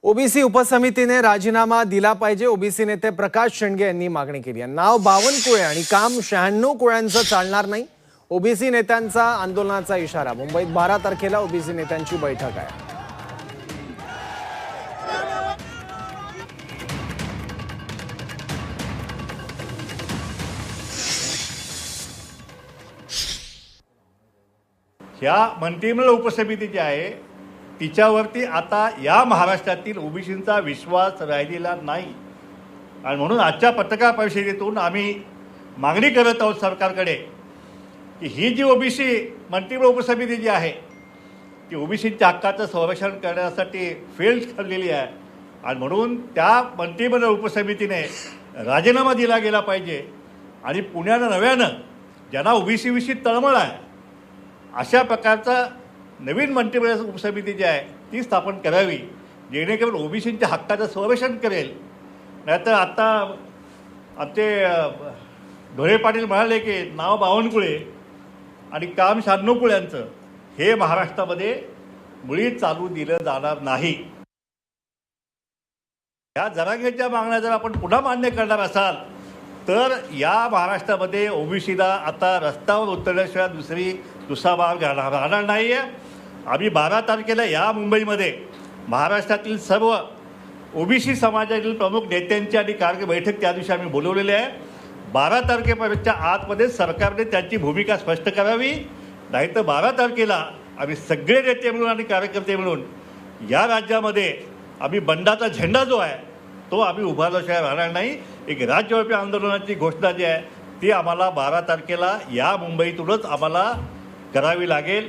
OBC उपसमितीने राजीनामा दिला पाहिजे। ओबीसी नेते प्रकाश शेंडगे यांनी मागणी केली आहे। नाव 52 कुळे आणि काम 96 कुळ्यांचं चालणार नाही। ओबीसी नेत्यांचा आंदोलनाचा इशारा। मुंबईत 12 तारखेला ओबीसी नेत्यांची बैठक आहे। ह्या मंत्रिमंडळ उपसमिती जी आहे तिच्यावरती आता या महाराष्ट्रातील ओबीसींचा विश्वास राहिलेला नाही आणि म्हणून आजच्या पत्रकार परिषदेतून आम्ही मागणी करत आहोत सरकारकडे की ही जी ओबीसी मंत्रिमंडळ उपसमिती जी आहे ती ओबीसींच्या हक्काचं संरक्षण करण्यासाठी फेल ठरलेली आहे आणि म्हणून त्या मंत्रिमंडळ उपसमितीने राजीनामा दिला गेला पाहिजे आणि पुण्यानं नव्यानं ज्यांना ओबीसीविषयी तळमळ आहे अशा प्रकारचा नवीन मंत्रिमंडळ उपसमिती जी आहे ती स्थापन करावी जेणेकरून ओबीसींच्या हक्काचं संरक्षण करेल। नाहीतर आता आमचे ढोळे पाटील म्हणाले की नाव 52 कुळे आणि काम 96 कुळ्यांचं हे महाराष्ट्रामध्ये मुळीच चालू दिलं जाणार नाही। या जरांगेच्या मागण्या जर आपण पुन्हा मान्य करणार असाल तर या महाराष्ट्रामध्ये ओबीसीला आता रस्त्यावर उतरल्याशिवाय दुसरा मार्ग राहणार नाही आहे। आम्ही 12 तारखेला या मुंबईमध्ये महाराष्ट्रातील सर्व ओबीसी समाजातील प्रमुख नेत्यांची आणि कार्यक्रम बैठक त्या दिवशी आम्ही बोलवलेली आहे। 12 तारखेपर्यंतच्या आतमध्ये सरकारने त्यांची भूमिका स्पष्ट करावी, नाहीतर 12 तारखेला आम्ही सगळे नेते मिळून आणि कार्यकर्ते मिळून या राज्यामध्ये आम्ही बंडाचा झेंडा जो आहे तो आम्ही उभारल्याशिवाय राहणार नाही। एक राज्यव्यापी आंदोलनाची घोषणा जी आहे ती आम्हाला 12 तारखेला या मुंबईतूनच आम्हाला करावी लागेल।